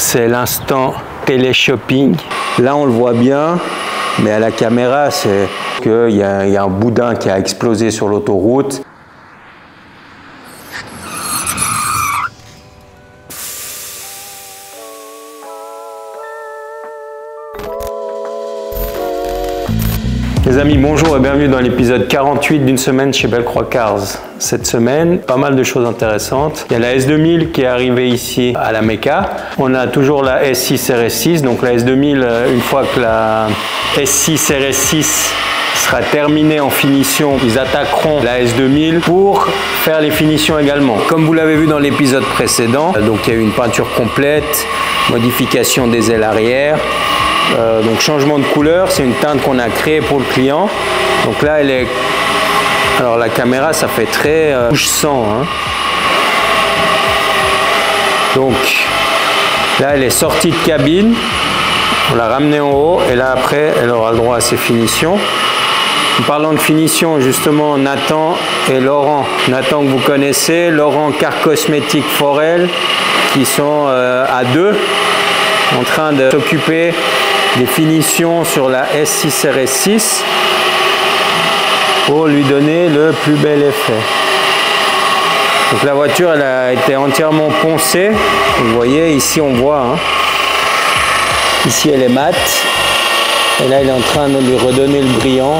c'est l'instant télé-shopping. Là, on le voit bien, mais à la caméra, c'est qu'il y a un boudin qui a explosé sur l'autoroute. Les amis, bonjour et bienvenue dans l'épisode 48 d'une semaine chez Bellecroix Cars. Cette semaine, pas mal de choses intéressantes. Il y a la S2000 qui est arrivée ici à la Mecca. On a toujours la S6 RS6. Donc la S2000, une fois que la S6 RS6 sera terminée en finition, ils attaqueront la S2000 pour faire les finitions également. Comme vous l'avez vu dans l'épisode précédent, donc il y a eu une peinture complète, modification des ailes arrière. Donc changement de couleur, c'est une teinte qu'on a créée pour le client. Donc là, elle est... Alors la caméra, ça fait très rouge sang. Hein. Donc là, elle est sortie de cabine. On l'a ramenée en haut et là, après, elle aura le droit à ses finitions. En parlant de finition, justement, Nathan et Laurent. Nathan que vous connaissez, Laurent Car Cosmétique Forel, qui sont à deux en train de s'occuper des finitions sur la S6 RS6 pour lui donner le plus bel effet. Donc la voiture, elle a été entièrement poncée. Vous voyez, ici on voit, hein. Ici elle est mate et là il est en train de lui redonner le brillant.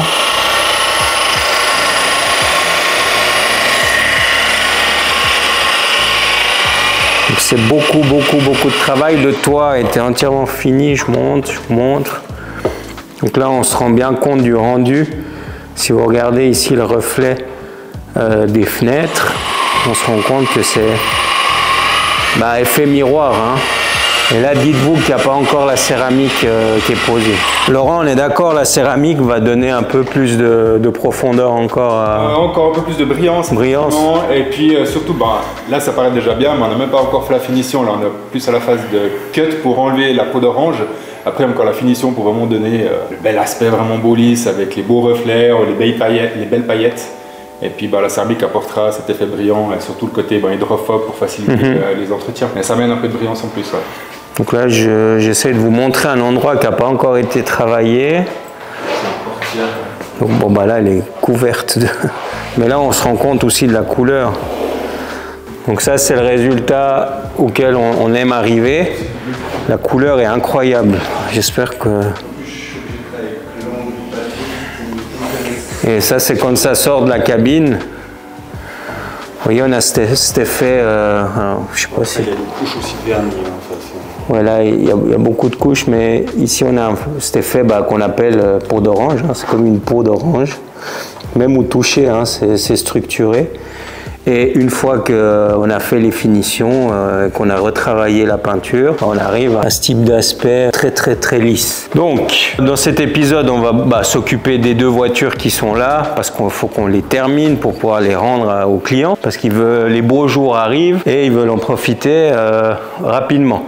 C'est beaucoup de travail. Le toit était entièrement fini. Je montre. Donc là, on se rend bien compte du rendu. Si vous regardez ici le reflet des fenêtres, on se rend compte que c'est effet miroir. Hein. Et là, dites-vous qu'il n'y a pas encore la céramique qui est posée. Laurent, on est d'accord, la céramique va donner un peu plus de profondeur encore. Encore un peu plus de brillance. Et puis surtout, là ça paraît déjà bien, mais on n'a même pas encore fait la finition. Là, on est plus à la phase de cut pour enlever la peau d'orange. Après, encore la finition pour vraiment donner le bel aspect vraiment beau lisse avec les beaux reflets, les belles paillettes. Et puis la céramique apportera cet effet brillant et surtout le côté hydrophobe pour faciliter les entretiens. Mais ça amène un peu de brillance en plus. Ouais. Donc là, j'essaie de vous montrer un endroit qui n'a pas encore été travaillé. Donc là, elle est couverte. Mais là, on se rend compte aussi de la couleur. Donc ça, c'est le résultat auquel on aime arriver. La couleur est incroyable. J'espère que... Et ça, c'est quand ça sort de la cabine. Vous voyez, on a cet effet... je sais pas si... Il y a des couches aussi vernies. Voilà, il y a beaucoup de couches, mais ici on a cet effet qu'on appelle peau d'orange. Hein, c'est comme une peau d'orange. Même au toucher, hein, c'est structuré. Et une fois qu'on a fait les finitions, qu'on a retravaillé la peinture, on arrive à ce type d'aspect très lisse. Donc, dans cet épisode, on va s'occuper des deux voitures qui sont là, parce qu'il faut qu'on les termine pour pouvoir les rendre aux clients, parce que les beaux jours arrivent et ils veulent en profiter rapidement.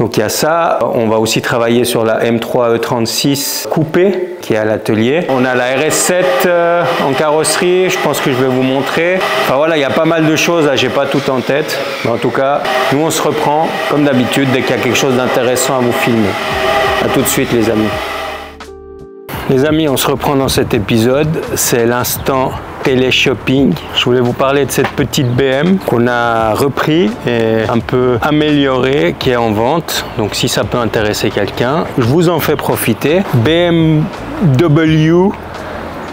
Donc il y a ça, on va aussi travailler sur la M3 E36 coupée qui est à l'atelier. On a la RS7 en carrosserie, je pense que je vais vous montrer. Enfin voilà, il y a pas mal de choses, là j'ai pas tout en tête. Mais en tout cas, nous on se reprend comme d'habitude dès qu'il y a quelque chose d'intéressant à vous filmer. A tout de suite les amis. Les amis, on se reprend dans cet épisode, c'est l'instant télé-shopping. Je voulais vous parler de cette petite BM qu'on a repris et un peu améliorée, qui est en vente. Donc si ça peut intéresser quelqu'un, je vous en fais profiter. BMW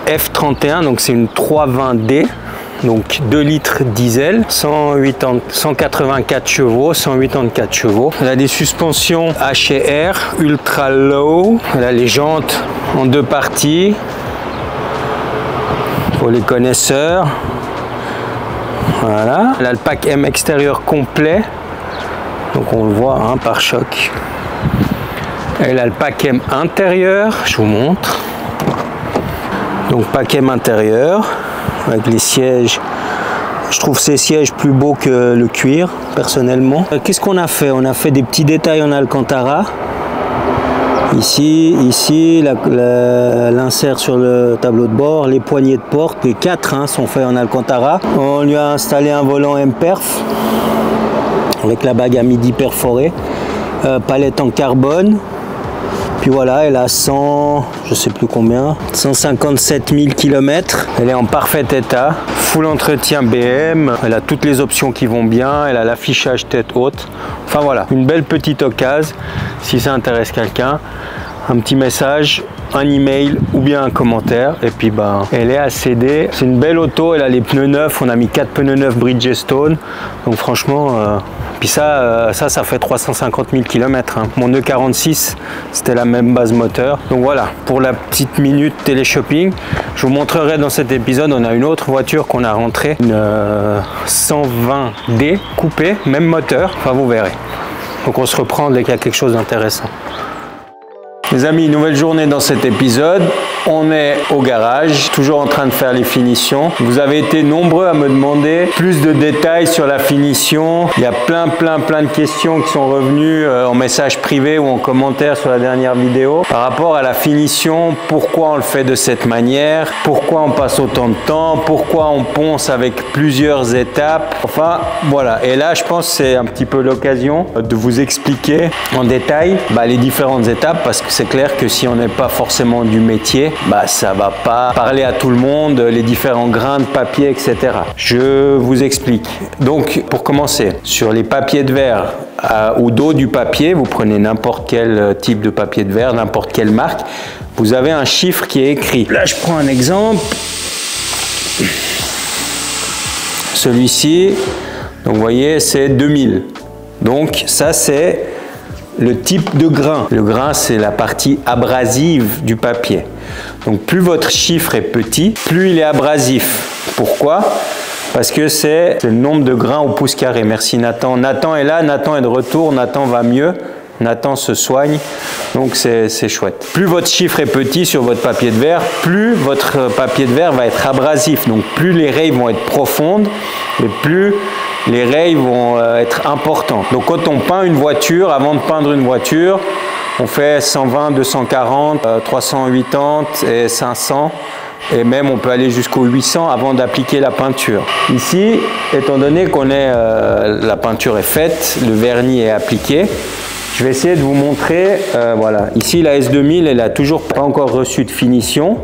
F31, donc c'est une 320D. Donc 2 litres diesel, 184 chevaux, 184 chevaux. Elle a des suspensions H&R ultra low. Elle a les jantes en deux parties pour les connaisseurs. Voilà. Elle a le pack M extérieur complet. Donc on le voit, hein, pare-choc. Elle a le pack M intérieur, je vous montre. Donc pack M intérieur. Avec les sièges, je trouve ces sièges plus beaux que le cuir personnellement. Qu'est-ce qu'on a fait? On a fait des petits détails en Alcantara. Ici l'insert sur le tableau de bord, les poignées de porte, les 4 sont faits en Alcantara. On lui a installé un volant M-Perf avec la bague à midi perforée. palette en carbone. Puis voilà, elle a 100, je sais plus combien, 157 000 km. Elle est en parfait état, full entretien BM, elle a toutes les options qui vont bien, elle a l'affichage tête haute. Enfin voilà, une belle petite occasion, si ça intéresse quelqu'un, un petit message, un email ou bien un commentaire. Et puis ben, elle est à céder. C'est une belle auto, elle a les pneus neufs, on a mis 4 pneus neufs Bridgestone. Donc franchement, puis ça fait 350 000 km. Hein. Mon E46, c'était la même base moteur. Donc voilà, pour la petite minute télé-shopping, je vous montrerai dans cet épisode, on a une autre voiture qu'on a rentrée, une 120D coupée, même moteur. Enfin, vous verrez. Donc on se reprend dès qu'il y a quelque chose d'intéressant. Les amis, nouvelle journée dans cet épisode. On est au garage, toujours en train de faire les finitions. Vous avez été nombreux à me demander plus de détails sur la finition. Il y a plein de questions qui sont revenues en message privé ou en commentaire sur la dernière vidéo. Par rapport à la finition, pourquoi on le fait de cette manière, pourquoi on passe autant de temps, pourquoi on ponce avec plusieurs étapes. Enfin, voilà. Et là, je pense que c'est un petit peu l'occasion de vous expliquer en détail les différentes étapes, parce que c'est clair que si on n'est pas forcément du métier, ça va pas parler à tout le monde, les différents grains de papier, etc. Je vous explique. Donc, pour commencer, sur les papiers de verre, au dos du papier, vous prenez n'importe quel type de papier de verre, n'importe quelle marque, vous avez un chiffre qui est écrit. Là, je prends un exemple. Celui-ci, donc vous voyez, c'est 2000. Donc, ça, c'est le type de grain. Le grain, c'est la partie abrasive du papier. Donc plus votre chiffre est petit, plus il est abrasif. Pourquoi? Parce que c'est le nombre de grains au pouce carré. Merci Nathan. Nathan est là, Nathan est de retour, Nathan va mieux, Nathan se soigne, donc c'est chouette. Plus votre chiffre est petit sur votre papier de verre, plus votre papier de verre va être abrasif. Donc plus les rayes vont être profondes et plus les rayes vont être importantes. Donc quand on peint une voiture, avant de peindre une voiture, on fait 120, 240, 380 et 500. Et même on peut aller jusqu'au 800 avant d'appliquer la peinture. Ici, étant donné qu'on est, la peinture est faite, le vernis est appliqué, je vais essayer de vous montrer, voilà. Ici la S2000, elle n'a toujours pas encore reçu de finition.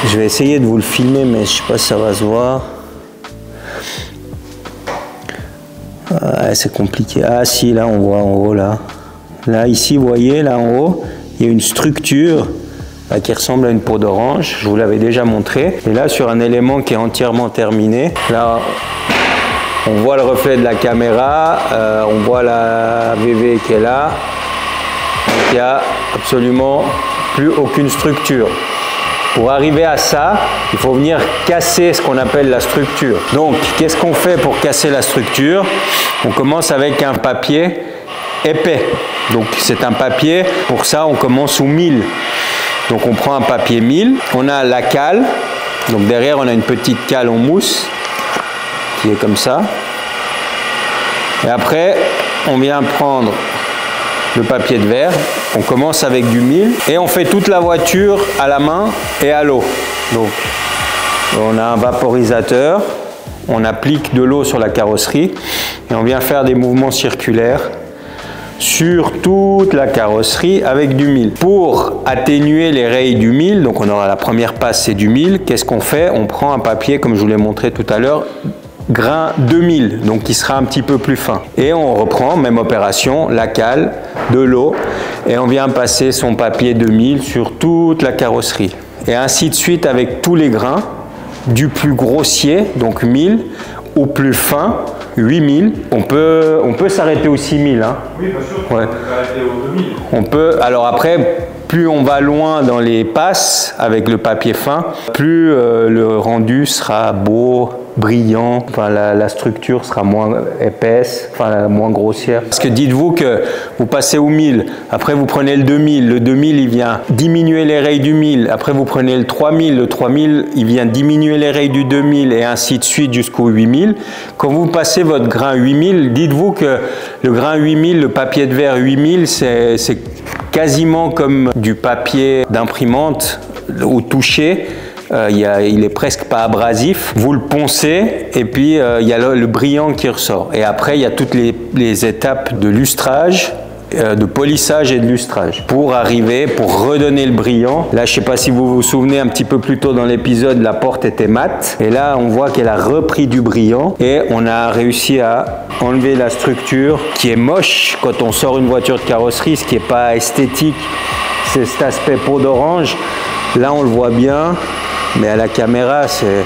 Je vais essayer de vous le filmer, mais je ne sais pas si ça va se voir. C'est compliqué. Ah si, là on voit en haut, là. Là, ici, vous voyez, là en haut, il y a une structure qui ressemble à une peau d'orange. Je vous l'avais déjà montré. Et là, sur un élément qui est entièrement terminé, là, on voit le reflet de la caméra, on voit la VV qui est là. Donc, il n'y a absolument plus aucune structure. Pour arriver à ça, il faut venir casser ce qu'on appelle la structure. Donc, qu'est-ce qu'on fait pour casser la structure? On commence avec un papier épais. Donc, c'est un papier, pour ça, on commence au 1000. Donc, on prend un papier 1000. On a la cale. Donc, derrière, on a une petite cale en mousse qui est comme ça. Et après, on vient prendre le papier de verre. On commence avec du 1000 et on fait toute la voiture à la main et à l'eau. Donc, on a un vaporisateur, on applique de l'eau sur la carrosserie et on vient faire des mouvements circulaires sur toute la carrosserie avec du 1000. Pour atténuer les rayes du 1000, donc on aura la première passe, c'est du 1000. Qu'est-ce qu'on fait? On prend un papier, comme je vous l'ai montré tout à l'heure, grain 2000, donc qui sera un petit peu plus fin. Et on reprend, même opération, la cale, de l'eau, et on vient passer son papier 2000 sur toute la carrosserie. Et ainsi de suite avec tous les grains, du plus grossier, donc 1000, au plus fin, 8000. On peut s'arrêter au 6000. Hein. Oui, bien sûr, ouais. On peut s'arrêter au 2000. On peut, alors après, plus on va loin dans les passes avec le papier fin, plus le rendu sera beau, brillant, enfin la structure sera moins épaisse, enfin moins grossière. Parce que dites-vous que vous passez au 1000, après vous prenez le 2000, le 2000 il vient diminuer les rayes du 1000, après vous prenez le 3000, le 3000 il vient diminuer les rayes du 2000 et ainsi de suite jusqu'au 8000. Quand vous passez votre grain 8000, dites-vous que le grain 8000, le papier de verre 8000, c'est quasiment comme du papier d'imprimante au toucher. Il est presque pas abrasif. Vous le poncez et puis il y a le brillant qui ressort. Et après, il y a toutes les étapes de lustrage de polissage et de lustrage pour arriver, pour redonner le brillant. Là, je ne sais pas si vous vous souvenez, un petit peu plus tôt dans l'épisode, la porte était mate. Et là, on voit qu'elle a repris du brillant et on a réussi à enlever la structure qui est moche quand on sort une voiture de carrosserie, ce qui n'est pas esthétique. C'est cet aspect peau d'orange. Là, on le voit bien, mais à la caméra, c'est...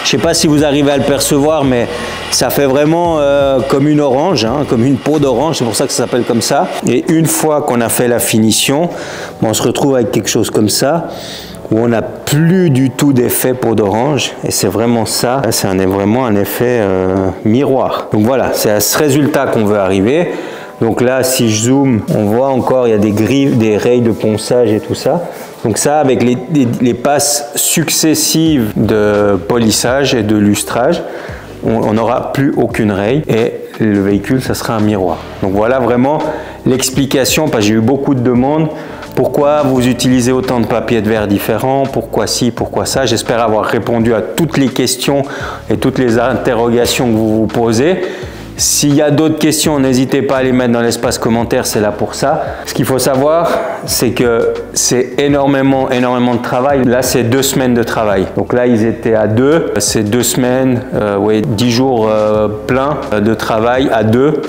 Je ne sais pas si vous arrivez à le percevoir, mais ça fait vraiment comme une orange, hein, comme une peau d'orange, c'est pour ça que ça s'appelle comme ça. Et une fois qu'on a fait la finition, on se retrouve avec quelque chose comme ça, où on n'a plus du tout d'effet peau d'orange. Et c'est vraiment ça, c'est vraiment un effet miroir. Donc voilà, c'est à ce résultat qu'on veut arriver. Donc là, si je zoome, on voit encore, il y a des griffes, des rayes de ponçage et tout ça. Donc ça, avec les passes successives de polissage et de lustrage, on n'aura plus aucune raye et le véhicule, ça sera un miroir. Donc voilà vraiment l'explication, parce que j'ai eu beaucoup de demandes. Pourquoi vous utilisez autant de papiers de verre différents? Pourquoi ci, pourquoi ça? J'espère avoir répondu à toutes les questions et toutes les interrogations que vous vous posez. S'il y a d'autres questions, n'hésitez pas à les mettre dans l'espace commentaire, c'est là pour ça. Ce qu'il faut savoir, c'est que c'est énormément de travail. Là, c'est 2 semaines de travail. Donc là, ils étaient à 2. C'est 2 semaines, 10 jours pleins de travail à 2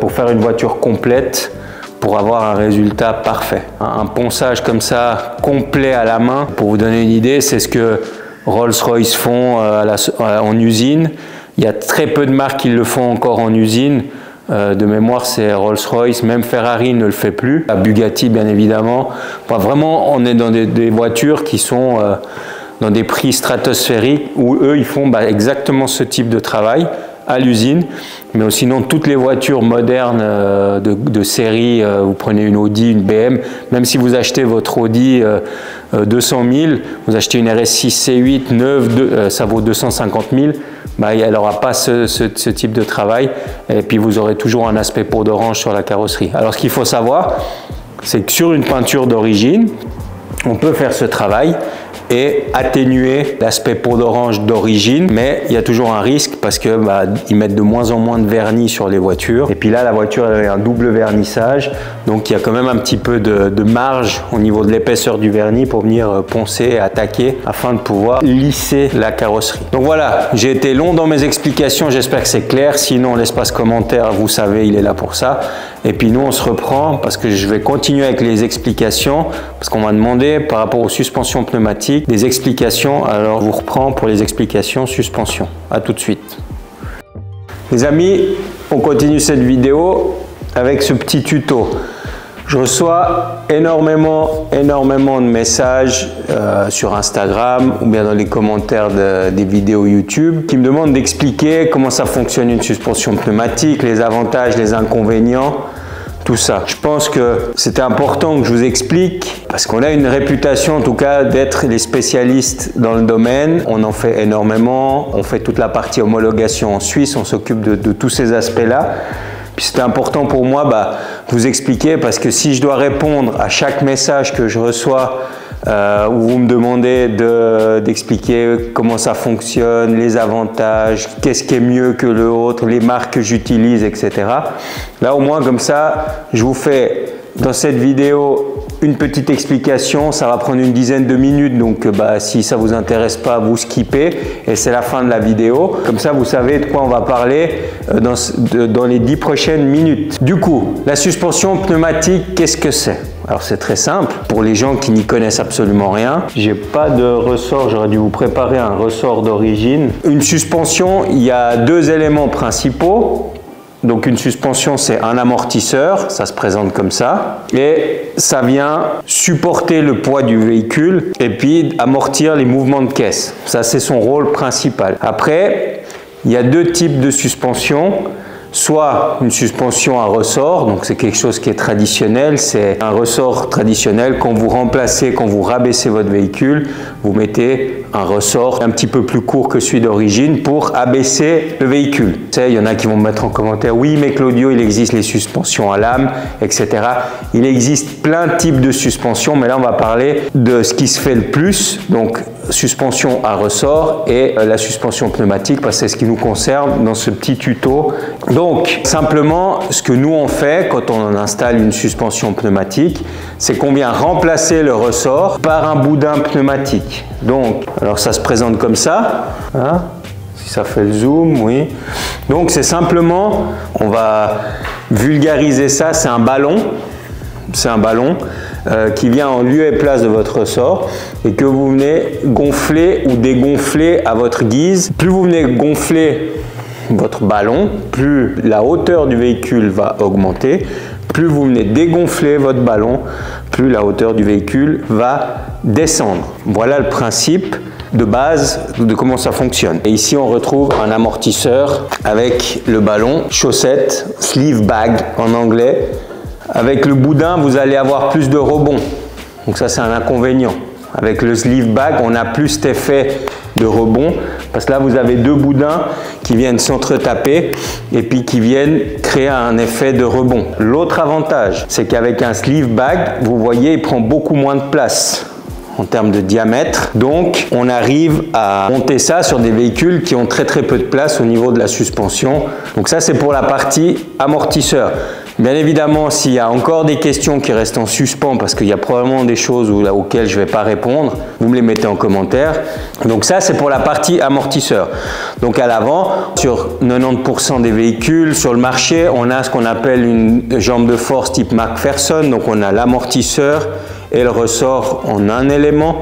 pour faire une voiture complète, pour avoir un résultat parfait. Un ponçage comme ça, complet à la main, pour vous donner une idée, c'est ce que Rolls-Royce font en usine. Il y a très peu de marques qui le font encore en usine. De mémoire, c'est Rolls-Royce, même Ferrari ne le fait plus. La Bugatti, bien évidemment. Enfin, vraiment, on est dans des voitures qui sont dans des prix stratosphériques où eux, ils font exactement ce type de travail à l'usine. Mais sinon, toutes les voitures modernes de série, vous prenez une Audi, une BM, même si vous achetez votre Audi 200 000, vous achetez une RS6 C8 neuve, ça vaut 250 000, elle n'aura pas ce type de travail, et puis vous aurez toujours un aspect peau d'orange sur la carrosserie. Alors ce qu'il faut savoir, c'est que sur une peinture d'origine, on peut faire ce travail et atténuer l'aspect peau d'orange d'origine, mais il y a toujours un risque parce que ils mettent de moins en moins de vernis sur les voitures, et puis là la voiture elle a un double vernissage, donc il y a quand même un petit peu de marge au niveau de l'épaisseur du vernis pour venir poncer et attaquer afin de pouvoir lisser la carrosserie. Donc voilà, j'ai été long dans mes explications, j'espère que c'est clair. Sinon l'espace commentaire, vous savez, il est là pour ça. Et puis nous on se reprend parce que je vais continuer avec les explications, parce qu'on m'a demandé par rapport aux suspensions pneumatiques des explications. Alors je vous reprends pour les explications suspension. À tout de suite. Les amis, on continue cette vidéo avec ce petit tuto. Je reçois énormément de messages sur Instagram ou bien dans les commentaires des vidéos YouTube qui me demandent d'expliquer comment ça fonctionne une suspension pneumatique, les avantages, les inconvénients, tout ça. Je pense que c'était important que je vous explique parce qu'on a une réputation en tout cas d'être les spécialistes dans le domaine. On en fait énormément, on fait toute la partie homologation en Suisse, on s'occupe de tous ces aspects-là. Puis c'était important pour moi de vous expliquer parce que si je dois répondre à chaque message que je reçois où vous me demandez d'expliquer comment ça fonctionne, les avantages, qu'est-ce qui est mieux que l'autre, les marques que j'utilise, etc. Là au moins comme ça, je vous fais dans cette vidéo une petite explication, ça va prendre une dizaine de minutes, donc si ça vous intéresse pas, vous skippez et c'est la fin de la vidéo. Comme ça, vous savez de quoi on va parler dans les 10 prochaines minutes. Du coup, la suspension pneumatique, qu'est-ce que c'est? Alors c'est très simple, pour les gens qui n'y connaissent absolument rien. J'ai pas de ressort, j'aurais dû vous préparer un ressort d'origine. Une suspension, il y a 2 éléments principaux. Donc une suspension, c'est un amortisseur, ça se présente comme ça, et ça vient supporter le poids du véhicule et puis amortir les mouvements de caisse. Ça, c'est son rôle principal. Après, il y a 2 types de suspension. Soit une suspension à ressort, donc c'est quelque chose qui est traditionnel, c'est un ressort traditionnel. Quand vous remplacez, quand vous rabaissez votre véhicule, vous mettez un ressort un petit peu plus court que celui d'origine pour abaisser le véhicule. Il y en a qui vont me mettre en commentaire, oui mais Claudio, il existe les suspensions à lame, etc. Il existe plein de types de suspensions, mais là on va parler de ce qui se fait le plus, donc suspension à ressort et la suspension pneumatique, parce que c'est ce qui nous concerne dans ce petit tuto. Donc simplement, ce que nous on fait quand on installe une suspension pneumatique, c'est qu'on vient remplacer le ressort par un boudin pneumatique. Donc, alors ça se présente comme ça, hein, si ça fait le zoom, oui. Donc c'est simplement, on va vulgariser ça, c'est un ballon qui vient en lieu et place de votre ressort et que vous venez gonfler ou dégonfler à votre guise. Plus vous venez gonfler votre ballon, plus la hauteur du véhicule va augmenter. Plus vous venez dégonfler votre ballon, plus la hauteur du véhicule va descendre. Voilà le principe de base de comment ça fonctionne. Et ici, on retrouve un amortisseur avec le ballon, chaussette, sleeve bag en anglais. Avec le boudin, vous allez avoir plus de rebond. Donc ça, c'est un inconvénient. Avec le sleeve bag, on a plus cet effet de rebond parce que là, vous avez deux boudins qui viennent s'entretaper et puis qui viennent créer un effet de rebond. L'autre avantage, c'est qu'avec un sleeve bag, vous voyez, il prend beaucoup moins de place en termes de diamètre. Donc, on arrive à monter ça sur des véhicules qui ont très peu de place au niveau de la suspension. Donc ça, c'est pour la partie amortisseur. Bien évidemment, s'il y a encore des questions qui restent en suspens, parce qu'il y a probablement des choses auxquelles je ne vais pas répondre, vous me les mettez en commentaire. Donc ça, c'est pour la partie amortisseur. Donc à l'avant, sur 90% des véhicules sur le marché, on a ce qu'on appelle une jambe de force type McPherson. Donc on a l'amortisseur et le ressort en un élément.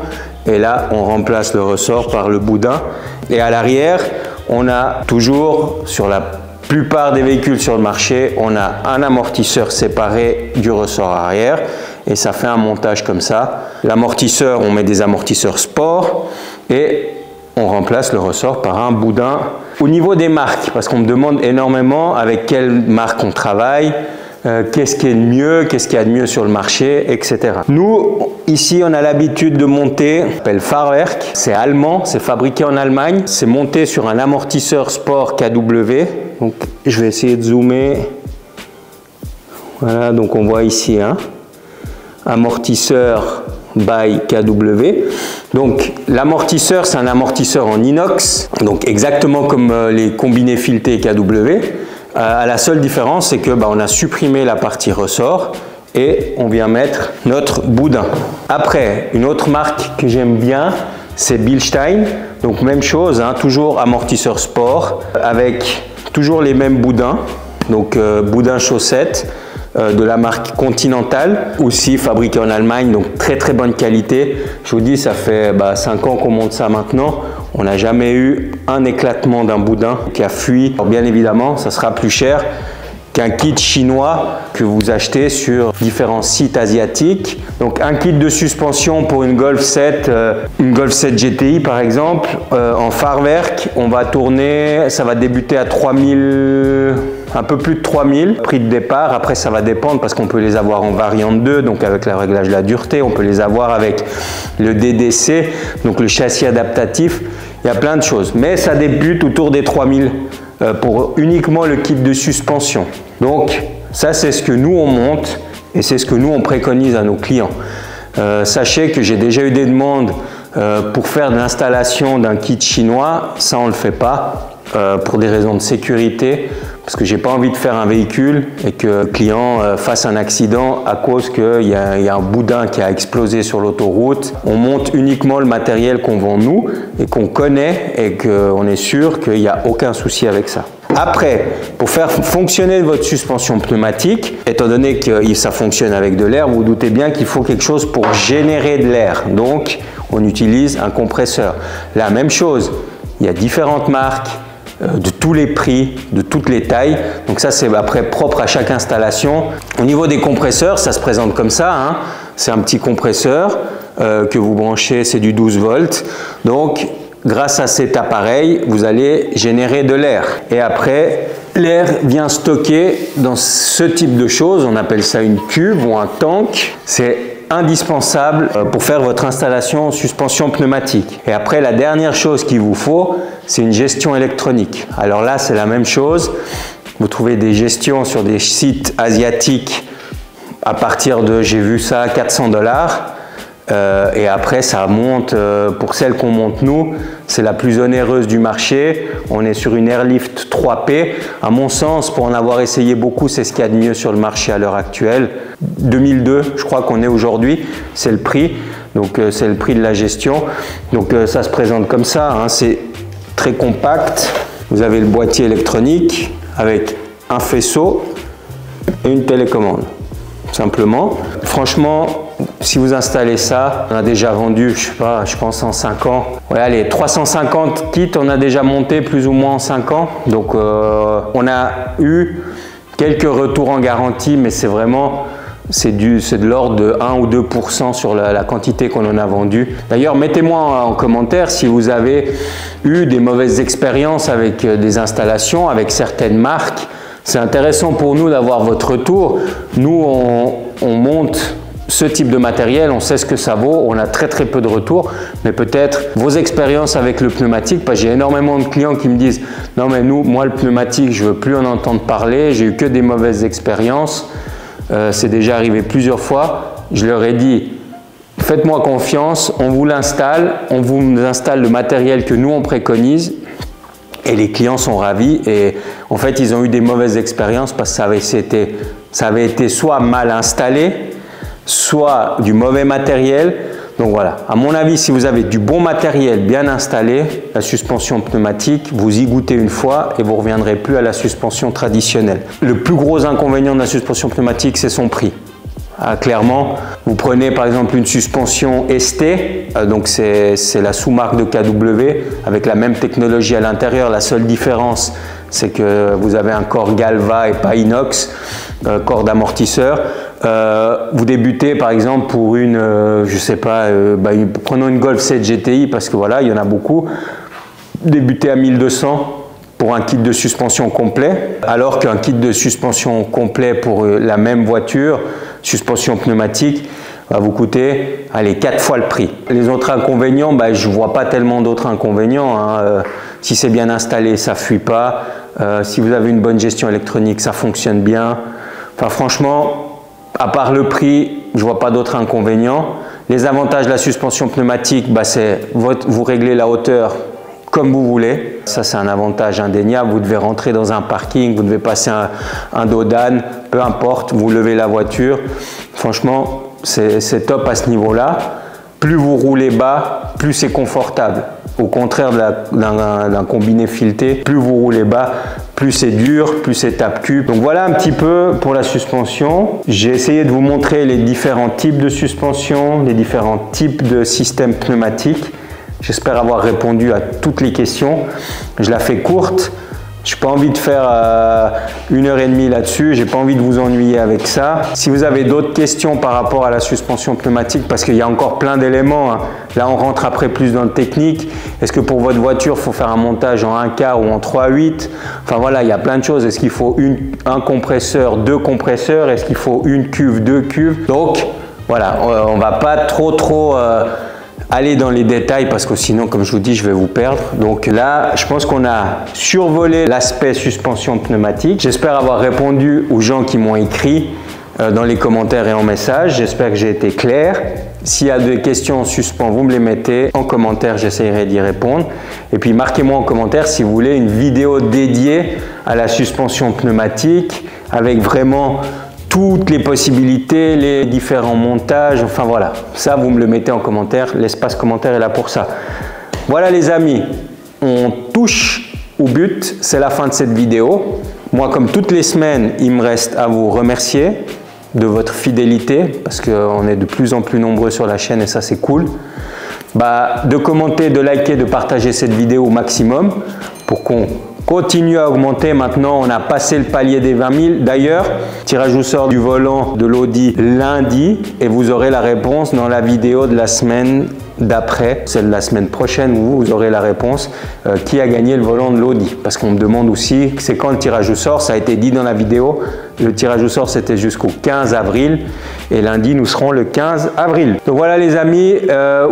Et là, on remplace le ressort par le boudin. Et à l'arrière, on a toujours sur la plupart des véhicules sur le marché, on a un amortisseur séparé du ressort arrière et ça fait un montage comme ça. L'amortisseur, on met des amortisseurs sport et on remplace le ressort par un boudin. Au niveau des marques, parce qu'on me demande énormément avec quelle marque on travaille, qu'est-ce qui est de mieux, qu'est-ce qu'il y a de mieux sur le marché, etc. Nous, ici, on a l'habitude de monter, ça s'appelle Fahrwerk, c'est allemand, c'est fabriqué en Allemagne, c'est monté sur un amortisseur sport KW. Donc, je vais essayer de zoomer. Voilà, donc on voit ici, hein, amortisseur by KW. Donc l'amortisseur, c'est un amortisseur en inox, donc exactement comme les combinés filetés KW. La seule différence, c'est que on a supprimé la partie ressort et on vient mettre notre boudin. Après, une autre marque que j'aime bien, c'est Bilstein. Donc même chose, hein, toujours amortisseur sport avec toujours les mêmes boudins. Donc boudin chaussette de la marque Continental, aussi fabriqué en Allemagne, donc très bonne qualité. Je vous dis, ça fait 5 ans qu'on monte ça maintenant. On n'a jamais eu un éclatement d'un boudin qui a fui. Alors bien évidemment, ça sera plus cher qu'un kit chinois que vous achetez sur différents sites asiatiques. Donc un kit de suspension pour une Golf 7 GTI par exemple, en Fahrwerk, on va tourner, ça va débuter à 3000, un peu plus de 3000 prix de départ. Après ça va dépendre parce qu'on peut les avoir en variante 2, donc avec le réglage de la dureté, on peut les avoir avec le DDC, donc le châssis adaptatif. Il y a plein de choses, mais ça débute autour des 3000 pour uniquement le kit de suspension. Donc ça, c'est ce que nous on monte et c'est ce que nous on préconise à nos clients. Sachez que j'ai déjà eu des demandes pour faire de l'installation d'un kit chinois. Ça, on ne le fait pas pour des raisons de sécurité, parce que j'ai pas envie de faire un véhicule et que le client fasse un accident à cause qu'il y a un boudin qui a explosé sur l'autoroute. On monte uniquement le matériel qu'on vend nous et qu'on connaît et qu'on est sûr qu'il n'y a aucun souci avec ça. Après, pour faire fonctionner votre suspension pneumatique, étant donné que ça fonctionne avec de l'air, vous vous doutez bien qu'il faut quelque chose pour générer de l'air. Donc, on utilise un compresseur. La même chose, il y a différentes marques, de tous les prix, de toutes les tailles. Donc ça, c'est après propre à chaque installation. Au niveau des compresseurs, ça se présente comme ça, hein. C'est un petit compresseur que vous branchez, c'est du 12 volts. Donc, grâce à cet appareil, vous allez générer de l'air. Et après, l'air vient stocker dans ce type de choses. On appelle ça une cuve ou un tank. C'est indispensable pour faire votre installation suspension pneumatique. Et après, la dernière chose qu'il vous faut, c'est une gestion électronique. Alors là, c'est la même chose. Vous trouvez des gestions sur des sites asiatiques à partir de, j'ai vu ça, 400 $. Et après, ça monte, pour celle qu'on monte nous, c'est la plus onéreuse du marché. On est sur une Airlift 3P. À mon sens, pour en avoir essayé beaucoup, c'est ce qu'il y a de mieux sur le marché à l'heure actuelle. 2002, je crois qu'on est aujourd'hui, c'est le prix. Donc, c'est le prix de la gestion. Donc, ça se présente comme ça, hein. C'est très compact. Vous avez le boîtier électronique avec un faisceau et une télécommande, simplement. Franchement, si vous installez ça, on a déjà vendu, je sais pas, je pense en 5 ans. Ouais, allez, 350 kits, on a déjà monté plus ou moins en 5 ans. Donc, on a eu quelques retours en garantie, mais c'est vraiment, c'est de l'ordre de 1 ou 2% sur la quantité qu'on en a vendu. D'ailleurs, mettez-moi en commentaire si vous avez eu des mauvaises expériences avec des installations, avec certaines marques. C'est intéressant pour nous d'avoir votre retour. Nous, on monte ce type de matériel, on sait ce que ça vaut, on a très peu de retours, mais peut-être vos expériences avec le pneumatique, parce que j'ai énormément de clients qui me disent « Non mais moi le pneumatique, je veux plus en entendre parler, j'ai eu que des mauvaises expériences, c'est déjà arrivé plusieurs fois. » Je leur ai dit « Faites-moi confiance, on vous l'installe, on vous installe le matériel que nous on préconise. » Et les clients sont ravis et en fait ils ont eu des mauvaises expériences parce que ça avait été soit mal installé, soit du mauvais matériel. Donc voilà, à mon avis, si vous avez du bon matériel bien installé, la suspension pneumatique, vous y goûtez une fois et vous ne reviendrez plus à la suspension traditionnelle. Le plus gros inconvénient de la suspension pneumatique, c'est son prix. Clairement, vous prenez par exemple une suspension ST, donc c'est la sous-marque de KW avec la même technologie à l'intérieur. La seule différence, c'est que vous avez un corps Galva et pas inox, corps d'amortisseur. Vous débutez par exemple pour une, je sais pas, prenons une Golf 7 GTI parce que voilà, il y en a beaucoup. Débutez à 1200 pour un kit de suspension complet, alors qu'un kit de suspension complet pour la même voiture, suspension pneumatique, va vous coûter, allez, 4 fois le prix. Les autres inconvénients, je ne vois pas tellement d'autres inconvénients, hein. Si c'est bien installé, ça ne fuit pas. Si vous avez une bonne gestion électronique, ça fonctionne bien. Enfin, franchement, à part le prix, je ne vois pas d'autres inconvénients. Les avantages de la suspension pneumatique, c'est vous réglez la hauteur comme vous voulez. Ça, c'est un avantage indéniable. Vous devez rentrer dans un parking, vous devez passer un dos d'âne, peu importe, vous levez la voiture. Franchement, c'est top à ce niveau-là. Plus vous roulez bas, plus c'est confortable. Au contraire d'un combiné fileté, plus vous roulez bas, plus c'est dur, plus c'est tape-cul. Donc voilà un petit peu pour la suspension. J'ai essayé de vous montrer les différents types de suspension, les différents types de systèmes pneumatiques. J'espère avoir répondu à toutes les questions. Je la fais courte. Je n'ai pas envie de faire 1h30 là-dessus. Je n'ai pas envie de vous ennuyer avec ça. Si vous avez d'autres questions par rapport à la suspension pneumatique, parce qu'il y a encore plein d'éléments, hein. Là, on rentre après plus dans le technique. Est-ce que pour votre voiture, il faut faire un montage en 1/4 ou en 3/8? Enfin voilà, il y a plein de choses. Est-ce qu'il faut un compresseur, 2 compresseurs? Est-ce qu'il faut une cuve, 2 cuves? Donc voilà, on ne va pas trop aller dans les détails parce que sinon, comme je vous dis, je vais vous perdre. Donc là, je pense qu'on a survolé l'aspect suspension pneumatique. J'espère avoir répondu aux gens qui m'ont écrit dans les commentaires et en message. J'espère que j'ai été clair. S'il y a des questions en suspens, vous me les mettez en commentaire, j'essaierai d'y répondre. Et puis marquez-moi en commentaire si vous voulez une vidéo dédiée à la suspension pneumatique avec vraiment toutes les possibilités, les différents montages, enfin voilà, ça vous me le mettez en commentaire, l'espace commentaire est là pour ça. Voilà les amis, on touche au but, c'est la fin de cette vidéo. Moi comme toutes les semaines, il me reste à vous remercier de votre fidélité parce qu'on est de plus en plus nombreux sur la chaîne et ça c'est cool. De commenter, de liker, de partager cette vidéo au maximum pour qu'on continue à augmenter. Maintenant, on a passé le palier des 20 000. D'ailleurs, tirage au sort du volant de l'Audi lundi et vous aurez la réponse dans la vidéo de la semaine d'après, celle de la semaine prochaine, où vous aurez la réponse qui a gagné le volant de l'Audi. Parce qu'on me demande aussi, c'est quand le tirage au sort, ça a été dit dans la vidéo, le tirage au sort c'était jusqu'au 15 avril et lundi nous serons le 15 avril. Donc voilà les amis,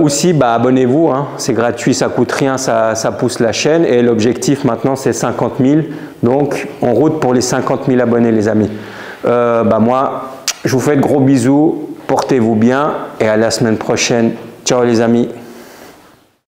aussi abonnez-vous, hein, c'est gratuit, ça coûte rien, ça pousse la chaîne et l'objectif maintenant c'est 50 000, donc en route pour les 50 000 abonnés les amis. Moi je vous fais de gros bisous, portez-vous bien et à la semaine prochaine. Ciao les amis.